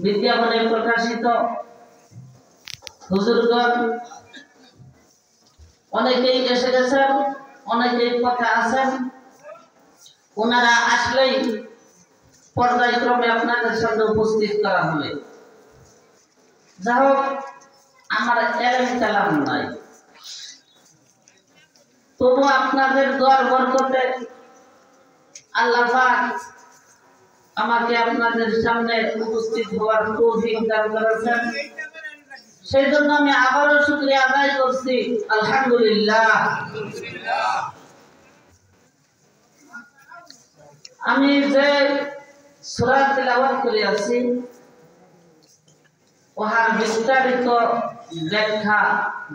বিজ্ঞাপনে প্রকাশিত হুজুরগণ অনেকেই এসে গেছেন, অনেকেই পথে আছেন। ওনারা আসলেই পর্যায়ক্রমে আপনাদের সামনে উপস্থিত করা হবে। যা হোক, আমার এলেম কালাম নাই, তবু আপনাদের দোয়ার বরকতে আল্লাহ পাক আমাকে আপনাদের সামনে উপস্থিত হওয়ার তৌফিক দান করেছেন। সেই জন্য আমি আবারও শুকরিয়া আদায় করছি, আলহামদুলিল্লাহ। আমি যে সূরা তেলাওয়াত করে আছি ওহার বিস্তারিত ব্যাখ্যা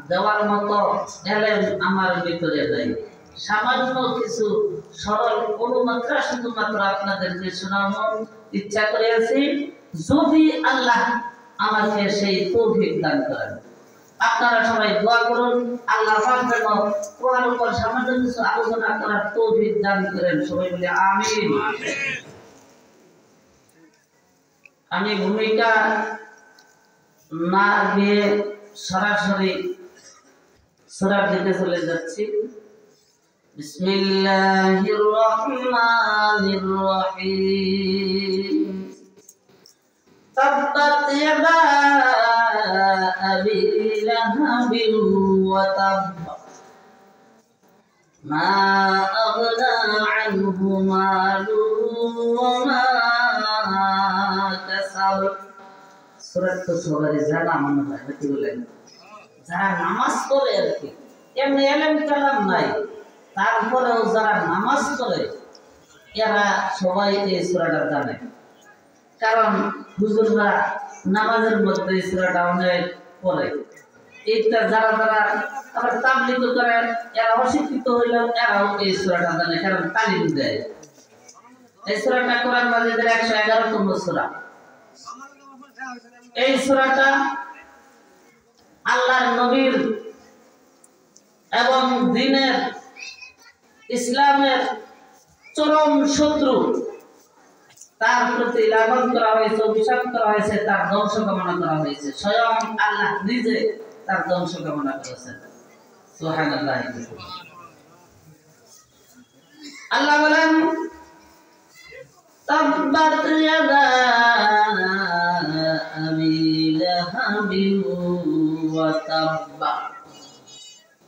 দেওয়ার মতো এলেম আমার ভিতরে নাই। সামান্য কিছু সরল অনুমাত্রা শুধুমাত্র আপনাদেরকে শোনানোর ইচ্ছা করেছি, যদি আল্লাহ আমাকে সেই তৌফিক দান করেন। আপনারা সবাই দোয়া করুন, আল্লাহ পাক যেন কোরআন উপর সামান্য কিছু আলোচনা করার তৌফিক দান করেন। সবাই বলে আমিন। আমি ভূমিকা না দিয়ে সরাসরি সূরার দিকে চলে যাচ্ছি। বিসমিল্লাহির রহমানির রহিম। তাব্বাত ইয়াদা আবি লাহাবিন ওয়া তাব মা আগনা আনহু মালুহু ওয়া মা কাসাব। সূরা তো সবারই জানা মনে হয়, কি বলেন? যারা নামাজ পড়ে আর কি, এমনি এলেম কালাম নাই, তারপরেও যারা নামাজ পড়ে এরা সবাই এই সূরাটা জানে। কারণ হুজুররা নামাজের মধ্যে এই সূরাটা অনেক পড়ে। এইটা যারা যারা আবার তাবলীগ করে এরা অশিক্ষিত হইলেও এরাও এই সূরাটা জানে, কারণ তালিম দেয়। এই সূরাটা কোরআন মাজিদের 111তম সূরা। এই সূরাটা আল্লাহর নবীর এবং দ্বীনের ইসলামের চরম শত্রু, তার প্রতি লাঘব করা হয়েছে, অভিশাপ করা হয়েছে, তার ধ্বংস কামনা করা হয়েছে। স্বয়ং আল্লাহ নিজে তার ধ্বংস কামনা করেছেন। সুবহানাল্লাহ। আল্লাহ বলেন তাব্বাত ইয়াদা আবি লাহাবিন ওয়া তাব।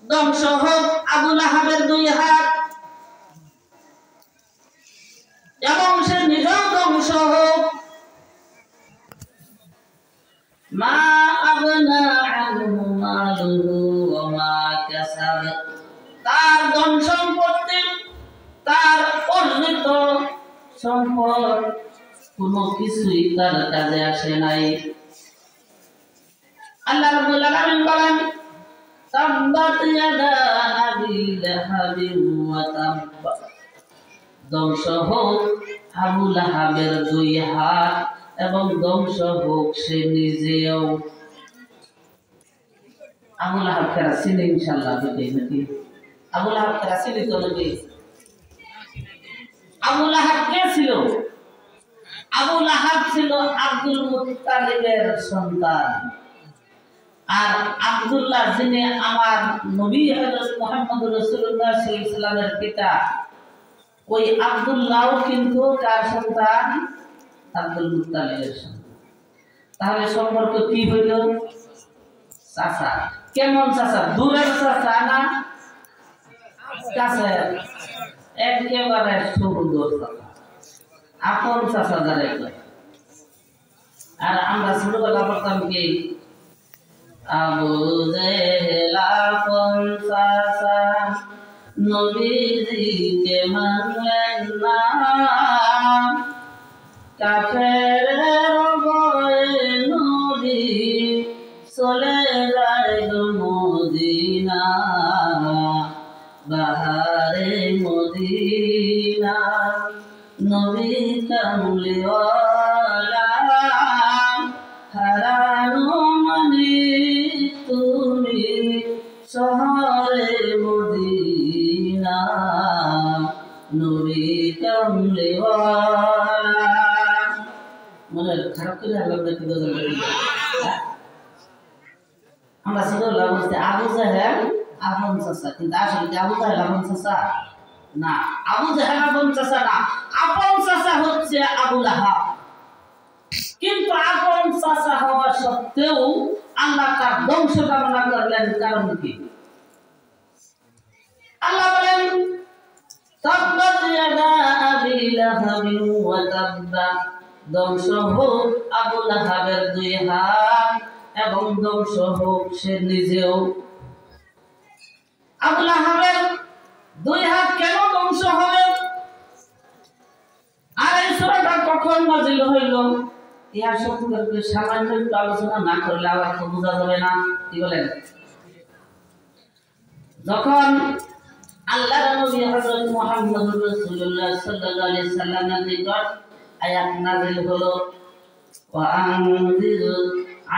ধ্বংস হোক আবু লাহাবের দুই হাত, এবং সে নিজেও ধ্বংস হোক। মা আগনা আনহু মালুহু ওয়া মা কাসাব। তার ধন সম্পত্তি, তার অর্জিত সম্পদ কোনো কিছুই তার কাজে আসে নাই। আল্লাহ রাব্বুল আলামিন বলেন তাব্বাত ইয়াদা আবি লাহাবিন ওয়া তাব। ধ্বংস হোক আবু লাহাবের দুই হাত, এবং ধ্বংস হোক সে নিজেও। আবু লাহাব কারা চিনি? ইনশাআল্লাহ নাকি আবু লাহাব কারা চিনি? তো নাকি আবু লাহাব কে ছিল? আবু লাহাব ছিল আব্দুল মুত্তালিবের সন্তান। আর আব্দুল্লাহ, যিনি আমার নবী হযরত মুহাম্মদ রাসূলুল্লাহ সাল্লাল্লাহু আলাইহি ওয়াসাল্লামের পিতা, ওই আব্দুল্লাহ কিন্তু কার সন্তান? আব্দুল মুত্তালিবের সন্তান। তাহলে সম্পর্ক কি হইল? চাচা। কেমন চাচা? দূরের চাচা না কাছে? একেবারে সুদূর চাচা, আপন চাচা যারা। আর আমরা ছোটবেলা পড়তাম কি, আবু জেহেল আপন চাচা নবীজিকে মানলেন না, কাফেরের ভয়ে নবী চলে যায় মদিনা, বাহারে মদিনা নবী কামলিওয়ালা, হারানো মানে তুমি শহরে মদিনা, নবী কামলিওয়ালা। মনে আমরা ছোটবেলা বলছি আবু জাহেল আপন চাচা, কিন্তু আসলে কি আবু জাহেল আপন চাচা না, আবু জাহেল আপন চাচা না, আপন চাচা হচ্ছে আবু লাহাব। কিন্তু আপন চাচা হওয়া সত্ত্বেও আল্লাহ তার ধ্বংস কামনা করলেন, কারণ কি? আল্লাহ বলেন তাব্বাত ইয়াদা আবি লাহাবিন ওয়া তাব্বা, ধ্বংস হোক আবু লাহাবের দুই হাত এবং ধ্বংস হোক সে নিজেও। আবু লাহাবের দুই হাত কেন ধ্বংস হবে? আর এই সূরাটা কখন নাযিল হইল? ইহা সম্পর্কে সামান্য একটু আলোচনা না করলে আবার তো বোঝা যাবে না। কি বলেন? যখন আল্লাহর নবী হযরত মুহাম্মদুর রাসূলুল্লাহ সাল্লাল্লাহু আলাইহি সাল্লামের নিকট আয়াত নাযিল হলো, ওয়া আনযির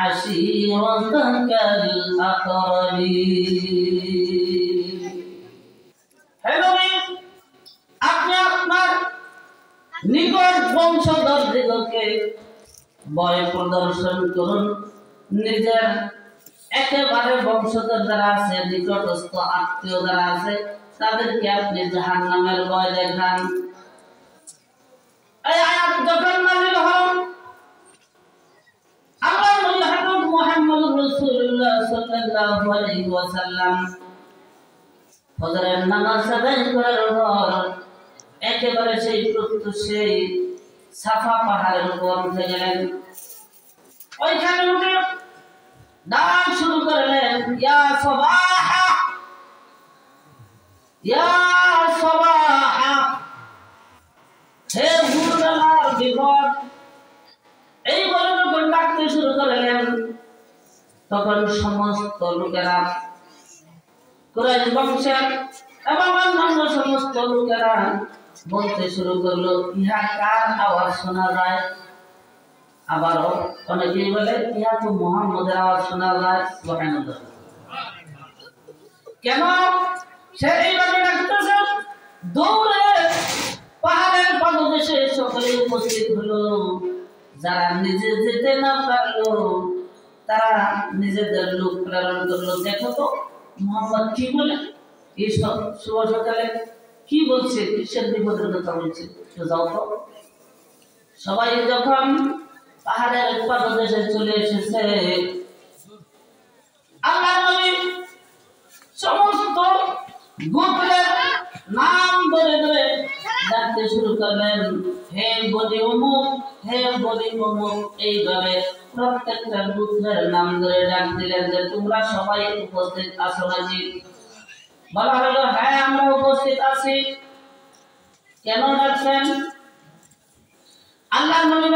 আশীরাতাকাল আকরাবিন, হে নবী আপনি আপনার নিকট বংশধরদিগকে ভয় প্রদর্শন করুন, নিজের একেবারে বংশধর যারা আছে, নিকটস্থ আত্মীয় যারা আছে, তাদেরকে আপনি জাহান্নামের ভয় দেখান। এই আয়াত যখন নাযিল হলো, আল্লাহর নবী হযরত মুহাম্মদুর রাসূলুল্লাহ সাল্লাল্লাহু আলাইহি ওয়াসাল্লাম ফজরের নামাজ আদায় করার পর একেবারে সেই সেই সাফা পাহাড়ের উপর উঠে গেলেন। ওইখানে উঠে ডাক শুরু করলেন, ইয়া সাবাহা, ইয়া সাবাহা, হে ভোরবেলার বিপদ, এই বলে যখন ডাকতে শুরু করলেন, তখন সমস্ত লোকেরা, কুরাইশ বংশের এবং অন্যান্য সমস্ত লোকেরা বলতে শুরু করলো, ইহা কার আওয়াজ শোনা যায়? আবারও অনেকেই বলে ইহা তো মুহাম্মদের আওয়াজ শোনা যায়। সুবহানাল্লাহ। কেন সে এইভাবে ডাকতেছে? দৌড়ে পাহাড়ের পাদদেশে সকলে উপস্থিত হলো। যারা নিজে যেতে না পারলো তারা নিজেদের লোক প্রেরণ করলো, দেখো তো মুহাম্মদ কি বলে, এই শুভ সকালে কি বলছে, কিসের বিপদের কথা বলছে, যাও তো। সবাই যখন পাহাড়ের পাদদেশে চলে এসেছে, আল্লাহর নবী সমস্ত গোত্রের নাম ধরে ধরে ডাকতে শুরু করলেন, হে বনি অমুক, হে বনি অমুক, এইভাবে প্রত্যেকটা গোত্রের নাম ধরে ডাক দিলেন যে তোমরা সবাই উপস্থিত আছো নাকি? বলা হলো হ্যাঁ আমরা উপস্থিত আছি। কেন ডাকছেন? আল্লাহর নবী